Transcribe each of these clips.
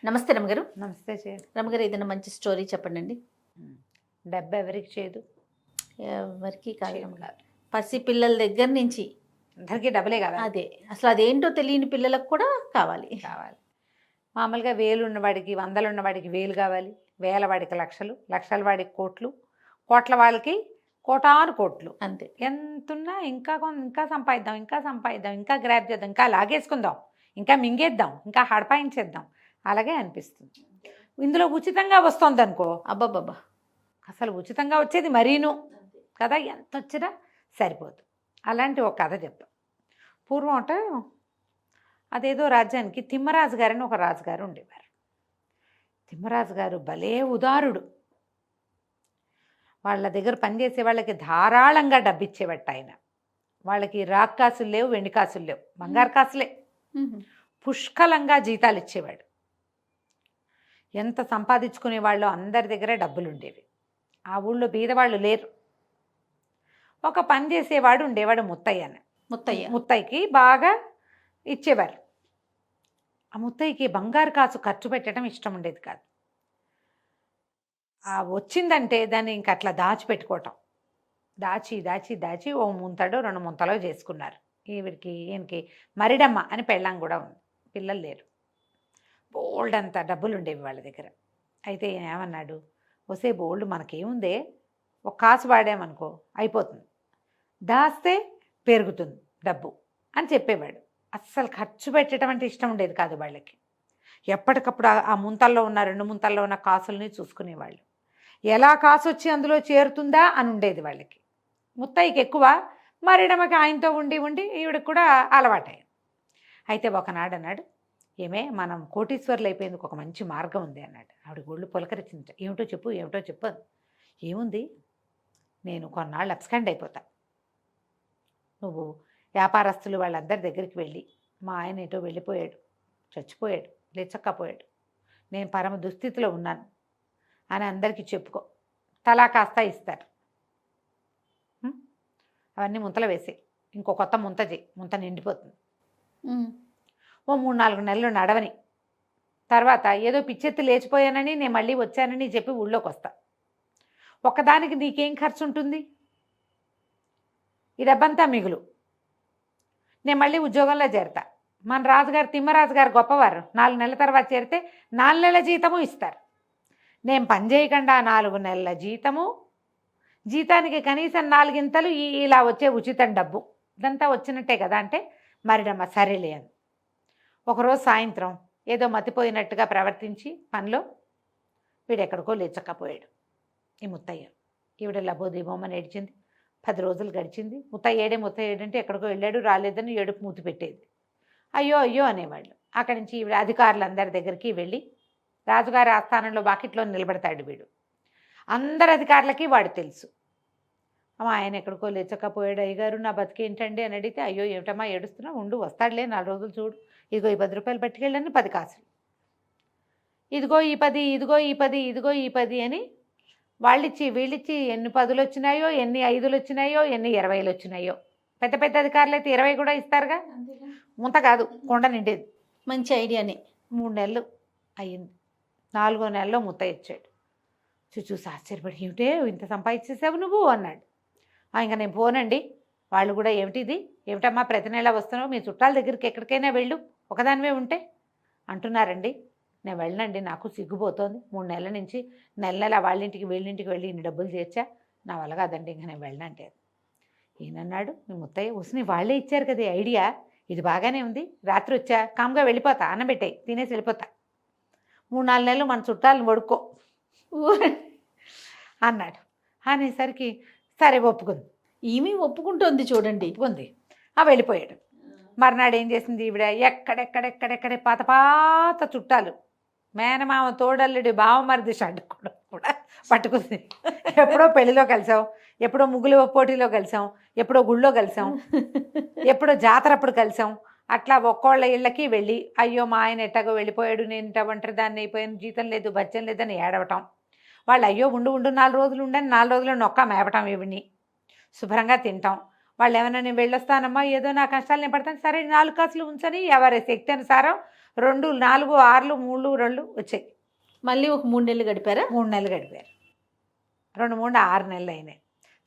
నమస్తే రమగారు. నమస్తే చేయదు. రమగారు, ఏదైనా మంచి స్టోరీ చెప్పండి. డబ్బు ఎవరికి చేయదు, ఎవరికి కాదు చేయదు రమగారు. కాదు. పసి పిల్లల దగ్గర నుంచి అందరికీ డబ్బులే కావాలి. అదే అసలు అదేంటో తెలియని పిల్లలకు కూడా కావాలి. కావాలి. మామూలుగా వేలు ఉన్నవాడికి, వందలు ఉన్నవాడికి వేలు కావాలి, వేల వాడికి లక్షలు, లక్షల వాడికి కోట్లు, కోట్ల వాళ్ళకి కోటాను కోట్లు. అంతే. ఎంతున్నా ఇంకా ఇంకా సంపాదిద్దాం, ఇంకా సంపాదిద్దాం, ఇంకా గ్రాప్ చేద్దాం, ఇంకా లాగేసుకుందాం, ఇంకా మింగేద్దాం, ఇంకా హడపాయించేద్దాం, అలాగే అనిపిస్తుంది. ఇందులో ఉచితంగా వస్తుంది అనుకో, అబ్బాబ్బా, అసలు ఉచితంగా వచ్చేది మరీను కదా, ఎంత వచ్చినా సరిపోదు. అలాంటి ఒక కథ చెప్తా. పూర్వం అంటే అదేదో రాజ్యానికి తిమ్మరాజు గారని ఒక రాజుగారు ఉండేవారు. తిమ్మరాజు గారు భలే ఉదారుడు. వాళ్ళ దగ్గర పనిచేసే వాళ్ళకి ధారాళంగా డబ్బు ఇచ్చేవట్ట ఆయన. వాళ్ళకి రాక్ కాసులు లేవు, వెండి కాసులు లేవు, బంగారు కాసులే. పుష్కలంగా జీతాలు ఇచ్చేవాడు. ఎంత సంపాదించుకునే వాళ్ళు అందరి దగ్గర డబ్బులు ఉండేవి. ఆ ఊళ్ళో బీదవాళ్ళు లేరు. ఒక పని చేసేవాడు ఉండేవాడు, ముత్తయ్యకి బాగా ఇచ్చేవారు. ఆ ముత్తయ్యకి బంగారు కాసు ఖర్చు పెట్టడం ఇష్టం ఉండేది కాదు. ఆ వచ్చిందంటే దాన్ని ఇంక అట్లా దాచిపెట్టుకోవటం. దాచి దాచి దాచి ఓ ముంతడో 2 ముంతలో చేసుకున్నారు. ఈయనకి మరిడమ్మ అని పెళ్ళాం కూడా ఉంది. పిల్లలు లేరు. బోల్డ్ అంత డబ్బులు ఉండేవి వాళ్ళ దగ్గర. అయితే ఈయన ఏమన్నాడు, వసే బోల్డ్ మనకేముందే, ఒక కాసు వాడామనుకో అయిపోతుంది, దాస్తే పెరుగుతుంది డబ్బు అని చెప్పేవాడు. అస్సలు ఖర్చు పెట్టడం అంటే ఇష్టం ఉండేది కాదు వాళ్ళకి. ఎప్పటికప్పుడు ఆ ముంతల్లో ఉన్న 2 ముంతల్లో ఉన్న కాసుల్ని చూసుకునేవాళ్ళు. ఎలా కాసు వచ్చి అందులో చేరుతుందా అని ఉండేది వాళ్ళకి. ముత్తయ్యకి ఎక్కువ, మరిడమకి ఆయనతో ఉండి ఉండి ఈవిడికి కూడా అలవాటైంది. అయితే ఒకనాడు అన్నాడు, ఏమే మనం కోటీశ్వర్లు అయిపోయేందుకు ఒక మంచి మార్గం ఉంది అన్నాడు. ఆవిడ ఒళ్ళు పులకరించింది. ఏమిటో చెప్పు, ఏమిటో చెప్పు. ఏముంది, నేను కొన్నాళ్ళు అబ్స్కాండ్ అయిపోతా. నువ్వు వ్యాపారస్తులు వాళ్ళందరి దగ్గరికి వెళ్ళి, మా ఆయన ఎటో వెళ్ళిపోయాడు, చచ్చిపోయాడు, లేచక్కపోయాడు, నేను పరమ దుస్థితిలో ఉన్నాను అని అందరికీ చెప్పుకో. తలా కాస్త ఇస్తారు. అవన్నీ ముంతలో వేసి ఇంకో కొత్త ముంత చేయి, ముంత నిండిపోతుంది. ఓ 3-4 నెలలు నడవని తర్వాత ఏదో పిచ్చెత్తి లేచిపోయానని నేను మళ్ళీ వచ్చానని చెప్పి ఊళ్ళోకి వస్తా. ఒక్కదానికి నీకేం ఖర్చు ఉంటుంది, ఈ డబ్బంతా మిగులు. నేను మళ్ళీ ఉద్యోగంలో చేరతా. మన రాజుగారు తిమ్మరాజు గారు గొప్పవారు. 4 నెలల తర్వాత చేరితే 4 నెలల జీతము ఇస్తారు. నేను పని చేయకుండా 4 నెలల జీతానికి కనీసం 4 గింతలు ఇలా వచ్చే ఉచితం డబ్బు, ఇదంతా వచ్చినట్టే కదా అంటే, మరిడమ్మ సరేలే అని. ఒకరోజు సాయంత్రం ఏదో మతిపోయినట్టుగా ప్రవర్తించి పనిలో వీడెక్కడికో లేచక్కపోయాడు. ఈ ముత్తయ్య ఈవిడ లబోదీబోమని ఏడ్చింది. 10 రోజులు గడిచింది. ముత్తయ్య ఏడంటే ఎక్కడికో వెళ్ళాడు, రాలేదని ఏడుపు మూతి పెట్టేది. అయ్యో అయ్యో అనేవాళ్ళు. అక్కడి నుంచి ఈవిడ అధికారులందరి దగ్గరికి వెళ్ళి, రాజుగారి ఆస్థానంలో బాకిట్లో నిలబడతాడు వీడు. అందరు అధికారులకి వాడు తెలుసు. అమ్మ ఆయన ఎక్కడికో లేచకపోయాడు అయ్యగారు, నా బతికేంటండి అని అడిగితే, అయ్యో ఏమిటమ్మా ఏడుస్తున్నా, ఉండు వస్తాడులే 4 రోజులు చూడు, ఇదిగో ఈ 10 రూపాయలు పట్టుకెళ్ళని 10 కాసులు, ఇదిగో ఈ 10, ఇదిగో ఈ 10, ఇదిగో ఈ 10 అని వాళ్ళిచ్చి వీళ్ళిచ్చి ఎన్ని 10లు వచ్చినాయో, ఎన్ని 5లు వచ్చినాయో, ఎన్ని 20లు వచ్చినాయో. పెద్ద పెద్ద అధికారులు అయితే 20 కూడా ఇస్తారుగా. ముంత కాదు, కొండ నిండేది. మంచి ఐడియానే. 3 నెలలు అయ్యింది. 4వ నెలలో ముత్తయ్య ఇచ్చాడు. చూసి ఆశ్చర్యపడి, ఏమిటే ఇంత సంపాదించేసావు నువ్వు అన్నాడు. ఇంకా నేను పోనండి. వాళ్ళు కూడా ఏమిటిది, ఏమిటమ్మా ప్రతి నెల వస్తున్నావు, మీ చుట్టాల దగ్గరికి ఎక్కడికైనా వెళ్ళు, ఒకదానివే ఉంటే అంటున్నారండి. నేను వెళ్ళనండి, నాకు సిగ్గుపోతోంది. 3 నెలల నుంచి నెల వాళ్ళింటికి వీళ్ళింటికి వెళ్ళి ఇన్ని డబ్బులు చేర్చా, నా వల్ల కాదండి, ఇంకా నేను వెళ్ళనంటే. ఈయనన్నాడు, మీ ముత్తయ్య ఉసిని వాళ్ళే ఇచ్చారు కదా ఐడియా, ఇది బాగానే ఉంది, రాత్రి వచ్చా కామ్గా వెళ్ళిపోతా, అన్నం పెట్టాయి తినేసి వెళ్ళిపోతా, 3-4 నెలలు మన చుట్టాలను వడుకో అన్నాడు. అనేసరికి సరే ఒప్పుకుంది. ఈమె ఒప్పుకుంటోంది చూడండి. ఒప్పుకుంది. వెళ్ళిపోయాడు. మర్నాడు ఏం చేసింది ఈవిడ, ఎక్కడెక్కడెక్కడెక్కడే పాత చుట్టాలు, మేనమామ తోడల్లుడి బావమరిది షడ్డు కూడా పట్టుకుంది. ఎప్పుడో పెళ్లిలో కలిసాం, ఎప్పుడో ముగ్గులు పోటీలో కలిసాం, ఎప్పుడో గుళ్ళో కలిసాం, ఎప్పుడో జాతరప్పుడు కలిసాం. అట్లా ఒక్కోళ్ళ ఇళ్ళకి వెళ్ళి, అయ్యో మా ఆయన ఎట్టగో వెళ్ళిపోయాడు, నేను ఇంట ఒంటరి దాన్ని అయిపోయాను, జీతం లేదు బచ్చం లేదని ఏడవటం. వాళ్ళు అయ్యో ఉండు 4 రోజులు ఉండని 4 రోజులు నొక్క మేపటం, ఇవిని శుభ్రంగా తింటాం. వాళ్ళు ఏమైనా నేను వెళ్ళొస్తానమ్మా, ఏదో నా కష్టాలు నేను పడతాను, సరే 4 కాసులు ఉంచని ఎవరి శక్తి అనుసారం 2, 4, 6, 3, 2 వచ్చాయి. మళ్ళీ ఒక 3 నెలలు గడిపారా? 3 నెలలు గడిపారు. 2, 3, 6 నెలలు అయినాయి.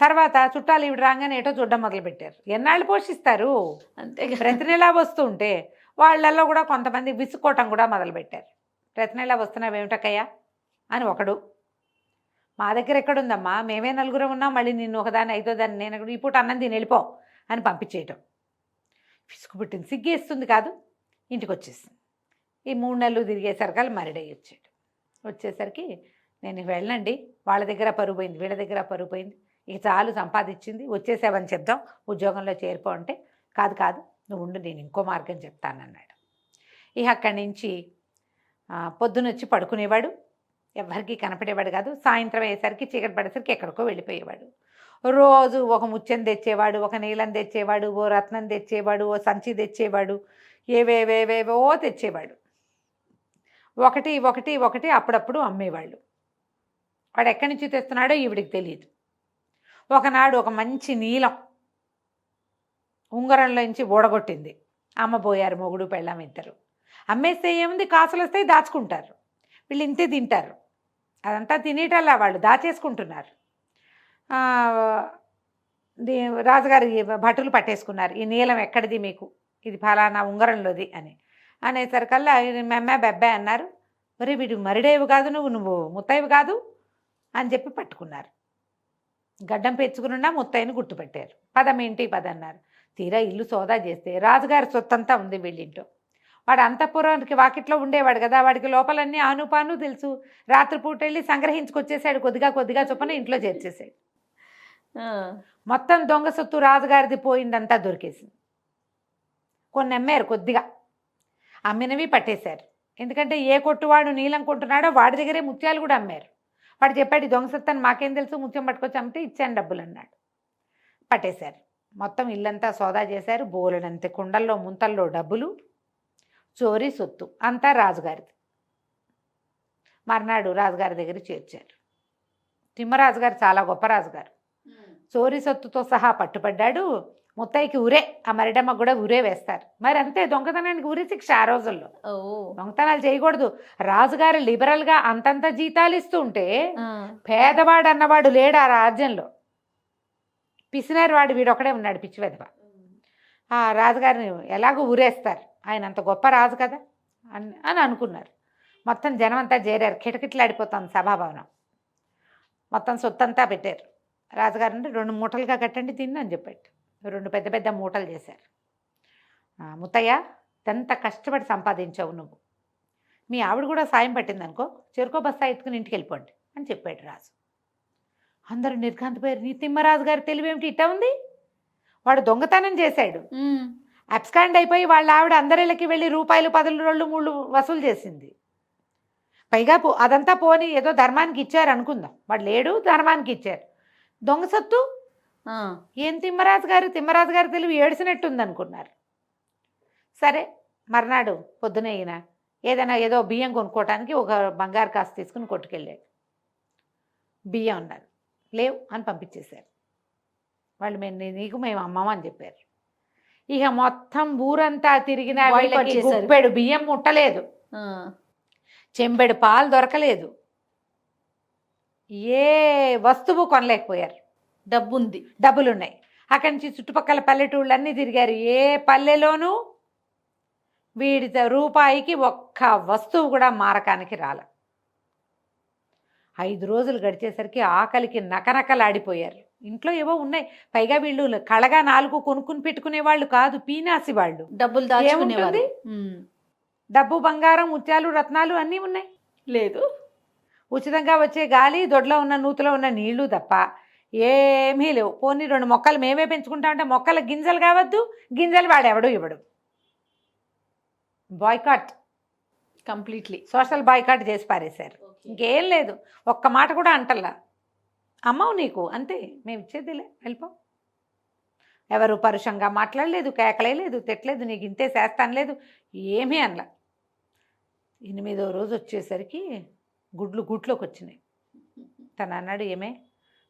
తర్వాత చుట్టాలు ఇవి రాగానే ఏటో చూడడం మొదలుపెట్టారు. ఎన్నాళ్ళు పోషిస్తారు? అంతే ప్రతి నెలా వస్తూ ఉంటే వాళ్ళల్లో కూడా కొంతమంది విసుక్కోవటం కూడా మొదలుపెట్టారు. ప్రతి నెలా వస్తున్నావేమిటక్కయ్యా అని ఒకడు. మా దగ్గర ఎక్కడుందమ్మా, మేమే 4 ఉన్నాం, మళ్ళీ నిన్ను ఒకదాన్ని 5వ దాన్ని నేను ఈ పూట అన్నం తిని వెళ్ళిపో అని పంపించేయటం. విసుగు పుట్టింది, సిగ్గేస్తుంది కాదు, ఇంటికి వచ్చేసింది. ఈ 3 నెలలు తిరిగేసరికి మరిడయ్యి వచ్చాడు. వచ్చేసరికి నేను వెళ్ళండి, వాళ్ళ దగ్గర పరుగు పోయింది, వీళ్ళ దగ్గర పరుగు పోయింది, ఇక చాలు సంపాదించింది, వచ్చేసావని చెప్దాం, ఉద్యోగంలో చేరిపో అంటే, కాదు కాదు నువ్వు ఉండు, నేను ఇంకో మార్గం చెప్తానన్నాడు. ఇక అక్కడి నుంచి పొద్దునొచ్చి పడుకునేవాడు, ఎవరికి కనపడేవాడు కాదు. సాయంత్రం అయ్యేసరికి చీకటి పడేసరికి ఎక్కడికో వెళ్ళిపోయేవాడు. రోజు ఒక ముత్యం తెచ్చేవాడు, ఒక నీలం తెచ్చేవాడు, ఓ రత్నం తెచ్చేవాడు, ఓ సంచి తెచ్చేవాడు, ఏవేవేవేవో తెచ్చేవాడు. ఒకటి ఒకటి ఒకటి అప్పుడప్పుడు అమ్మేవాళ్ళు. వాడు ఎక్కడి నుంచి తెస్తున్నాడో ఈవిడికి తెలియదు. ఒకనాడు ఒక మంచి నీలం ఉంగరంలోంచి ఊడగొట్టింది. అమ్మబోయారు మొగుడు పెళ్ళాం ఇద్దరు. అమ్మేస్తే ఏముంది, కాసులు వస్తాయి, దాచుకుంటారు. వీళ్ళు ఇంతే తింటారు, అదంతా తినేటల్లా వాళ్ళు దాచేసుకుంటున్నారు. రాజుగారి భటులు పట్టేసుకున్నారు, ఈ నీలం ఎక్కడిది మీకు, ఇది ఫలానా ఉంగరంలోది అని అనేసరికల్లా మెమ్మ బెబ్బే అన్నారు. మరి వీడు మరిడేవి కాదు, నువ్వు ముత్తైవి కాదు అని చెప్పి పట్టుకున్నారు. గడ్డం పెంచుకున్నా ముత్తైని గుర్తుపెట్టారు. పదం ఏంటి పదన్నారు. తీరా ఇల్లు సోదా చేస్తే రాజుగారి సొత్తంతా ఉంది వీళ్ళింట్లో. వాడు అంతఃపురానికి వాకిట్లో ఉండేవాడు కదా, వాడికి లోపలన్నీ ఆనుపాను తెలుసు. రాత్రిపూట వెళ్ళి సంగ్రహించుకొచ్చేసాడు, కొద్దిగా కొద్దిగా చొప్పున ఇంట్లో చేర్చేసాడు. మొత్తం దొంగ సొత్తు రాజుగారిది పోయిందంతా దొరికేసింది. కొన్ని అమ్మారు, కొద్దిగా అమ్మినవి పట్టేశారు. ఎందుకంటే ఏ కొట్టువాడు నీలం కొంటున్నాడో వాడి దగ్గరే ముత్యాలు కూడా అమ్మారు. వాడు చెప్పాడు, దొంగ సొత్తని మాకేం తెలుసు, ముత్యం పట్టుకొచ్చి అమ్మితే ఇచ్చాను డబ్బులు అన్నాడు. పట్టేశారు. మొత్తం ఇల్లంతా సోదా చేశారు. బోలెడంత కుండల్లో ముంతల్లో డబ్బులు, చోరీ సొత్తు అంతా రాజుగారిది. మర్నాడు రాజుగారి దగ్గర చేర్చారు. తిమ్మరాజు గారు చాలా గొప్ప రాజుగారు. చోరీ సొత్తుతో సహా పట్టుపడ్డాడు. ముత్తైకి ఊరే, ఆ మరిడమ్మ కూడా ఊరే వేస్తారు. మరి అంతే, దొంగతనానికి ఊరి శిక్ష ఆ రోజుల్లో. దొంగతనాలు చేయకూడదు. రాజుగారు లిబరల్గా అంతంత జీతాలు ఇస్తూ ఉంటే పేదవాడు అన్నవాడు లేడు ఆ రాజ్యంలో. పిసినారి వాడు వీడొక్కడే ఉన్నాడు, పిచ్చివెదవ. ఆ రాజుగారిని ఎలాగో ఊరేస్తారు, ఆయన అంత గొప్ప రాజు కదా అని అనుకున్నారు. మొత్తం జనం అంతా చేరారు, కిటకిటలాడిపోతుంది సభాభవనం. మొత్తం సొత్తంతా పెట్టారు. రాజుగారు అంటే 2 మూటలుగా కట్టండి తిని అని చెప్పాడు. 2 పెద్ద పెద్ద మూటలు చేశారు. ముత్తయ్య, ఎంత కష్టపడి సంపాదించావు నువ్వు, మీ ఆవిడ కూడా సాయం పట్టింది అనుకో, చెరుకో బస్తా ఎత్తుకుని ఇంటికి వెళ్ళిపోండి అని చెప్పాడు రాజు. అందరూ నిర్ఘాంతపోయారు. నీ తిమ్మరాజు గారి తెలివేమిటి ఇట్టా ఉంది, వాడు దొంగతనం చేశాడు, అబ్స్కాండ్ అయిపోయి వాళ్ళ ఆవిడ అందరిళ్ళకి వెళ్ళి రూపాయలు 10, 2, 3 వసూలు చేసింది. పైగా అదంతా పోని ఏదో ధర్మానికి ఇచ్చారు అనుకుందాం, వాడు లేడు, ధర్మానికి ఇచ్చారు. దొంగ సొత్తు ఏం తిమ్మరాజు గారు తెలివి ఏడ్చినట్టుంది అనుకున్నారు. సరే, మర్నాడు పొద్దునే ఈయన ఏదో బియ్యం కొనుక్కోవటానికి ఒక బంగారు కాసు తీసుకుని కొట్టుకెళ్ళాడు. బియ్యం అన్నారు, లేవు అని పంపించేశారు. వాళ్ళు మేము అమ్మమ్మ అని చెప్పారు. ఇక మొత్తం ఊరంతా తిరిగిన వీళ్ళకి గుప్పెడు బియ్యం ముట్టలేదు, చెంబెడు పాలు దొరకలేదు, ఏ వస్తువు కొనలేకపోయారు. డబ్బులున్నాయి. అక్కడి నుంచి చుట్టుపక్కల పల్లెటూళ్ళన్నీ తిరిగారు. ఏ పల్లెలోనూ వీడి రూపాయికి ఒక్క వస్తువు కూడా మారకానికి రాల. 5 రోజులు గడిచేసరికి ఆకలికి నకనకలాడిపోయారు. ఇంట్లో ఏవో ఉన్నాయి, పైగా వీళ్ళు కళగా 4 కొనుక్కుని పెట్టుకునే వాళ్ళు కాదు, పీనాసి వాళ్ళు. డబ్బులు దాచుకునేవారు. డబ్బు, బంగారం, ముత్యాలు, రత్నాలు అన్నీ ఉన్నాయి. లేదు, ఉచితంగా వచ్చే గాలి, దొడ్లో ఉన్న నూతులో ఉన్న నీళ్లు తప్ప ఏమీ లేవు. పోనీ 2 మొక్కలు మేమే పెంచుకుంటామంటే మొక్కల గింజలు కావద్దు, గింజలు వాడెవడు ఇవ్వడు. బాయ్కాట్, కంప్లీట్లీ సోషల్ బాయ్కాట్ చేసి పారేశారు. ఇంకేం లేదు, ఒక్క మాట కూడా అంటల్లా. అమ్మవు నీకు అంతే, మేము ఇచ్చేదిలే, వెళ్ళిపో. ఎవరు పరుషంగా మాట్లాడలేదు, కేకలే లేదు, తిట్టలేదు, నీకు ఇంతే చేస్తాను లేదు, ఏమీ అనలా. 8వ రోజు వచ్చేసరికి గుట్లోకి వచ్చినాయి. తను అన్నాడు, ఏమే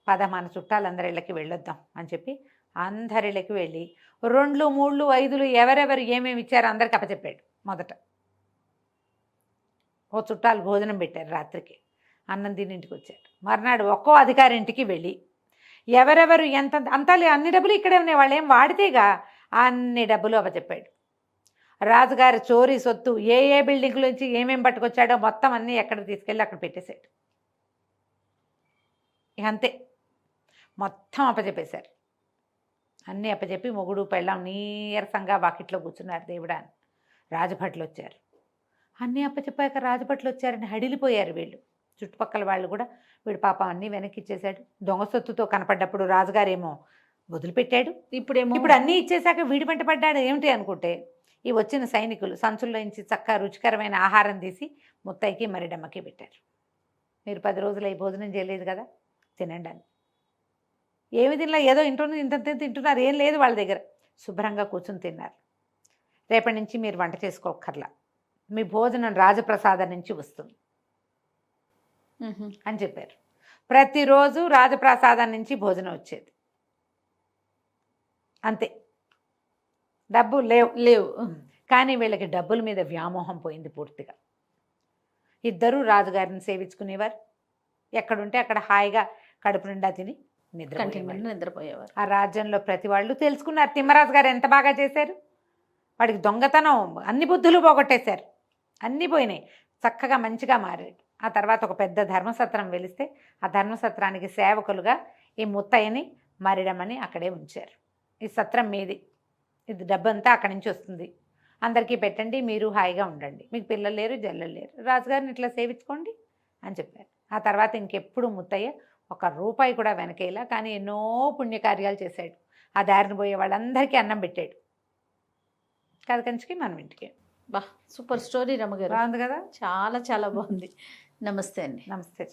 పద మన చుట్టాలందరి ఇళ్ళకి వెళ్ళొద్దాం అని చెప్పి అందరిలోకి వెళ్ళి 2, 3, 5 ఎవరెవరు ఏమేమి ఇచ్చారో అందరికి అప్పచెప్పాడు. మొదట ఓ చుట్టాలు భోజనం పెట్టారు, రాత్రికి అన్నం తిని ఇంటికి వచ్చారు. మర్నాడు ఒక్కో అధికారి ఇంటికి వెళ్ళి ఎవరెవరు ఎంత అంతా అన్ని డబ్బులు ఇక్కడే ఉన్నాయి, వాళ్ళు ఏం వాడితేగా అన్ని డబ్బులు అప్పచెప్పాడు. రాజుగారి చోరీ సొత్తు ఏ ఏ బిల్డింగ్ల నుంచి ఏమేమి పట్టుకొచ్చాడో మొత్తం అన్నీ ఎక్కడ తీసుకెళ్ళి అక్కడ పెట్టేశాడు. ఇక అంతే, మొత్తం అప్పచెప్పేశారు. అన్నీ అప్పచెప్పి మొగుడు పెళ్ళాం నీరసంగా వాకిట్లో కూర్చున్నారు. దేవుడా అని రాజభట్లు వచ్చారు. అన్నీ అప్పచెప్పాక రాజభట్లు వచ్చారని హడిలిపోయారు వీళ్ళు. చుట్టుపక్కల వాళ్ళు కూడా వీడు పాపం అన్నీ వెనక్కి ఇచ్చేశాడు. దొంగ సొత్తుతో కనపడ్డప్పుడు రాజుగారేమో వదిలిపెట్టాడు. ఇప్పుడు అన్నీ ఇచ్చేశాక వీడి వెంట పడ్డాడు ఏమిటి అనుకుంటే, ఈ వచ్చిన సైనికులు సంచుల్లో నుంచి చక్కగా రుచికరమైన ఆహారం తీసి ముత్తైకి మరిడమ్మకి పెట్టారు. మీరు 10 రోజులు అయి భోజనం చేయలేదు కదా, తినండి అని. ఏమి తినలా, ఏదో ఇంత తింటున్నారు, ఏం లేదు వాళ్ళ దగ్గర. శుభ్రంగా కూర్చుని తిన్నారు. రేపటి నుంచి మీరు వంట చేసుకోకర్లా, మీ భోజనం రాజప్రసాదం నుంచి వస్తుంది అని చెప్పారు. ప్రతిరోజు రాజప్రసాదం నుంచి భోజనం వచ్చేది. అంతే, డబ్బు లేవు. కానీ వీళ్ళకి డబ్బుల మీద వ్యామోహం పోయింది పూర్తిగా. ఇద్దరూ రాజుగారిని సేవించుకునేవారు. ఎక్కడుంటే అక్కడ హాయిగా కడుపు నిండా తిని నిద్రపోయేవారు. ఆ రాజ్యంలో ప్రతి వాళ్ళు తెలుసుకున్నారు తిమ్మరాజు గారు ఎంత బాగా చేశారు. వాడికి దొంగతనం అన్ని బుద్ధులు పోగొట్టేశారు, అన్నీ పోయినాయి, చక్కగా మంచిగా మారాడు. ఆ తర్వాత ఒక పెద్ద ధర్మసత్రం వెలిస్తే ఆ ధర్మసత్రానికి సేవకులుగా ఈ ముత్తయ్యని మరిడమని అక్కడే ఉంచారు. ఈ సత్రం మీది, ఇది డబ్బంతా అక్కడి నుంచి వస్తుంది, అందరికీ పెట్టండి, మీరు హాయిగా ఉండండి, మీకు పిల్లలు లేరు జల్లలు లేరు, రాజుగారిని ఇట్లా సేవించుకోండి అని చెప్పారు. ఆ తర్వాత ఇంకెప్పుడు ముత్తయ్య ₹1 కూడా వెనకేలా, కానీ ఎన్నో పుణ్యకార్యాలు చేశాడు. ఆ దారిని పోయే వాళ్ళందరికీ అన్నం పెట్టాడు. కథకంచికి మనం ఇంటికి. బా, సూపర్ స్టోరీ రమ్మగారు, బాగుంది కదా, చాలా చాలా బాగుంది. నమస్తే అండి. నమస్తే.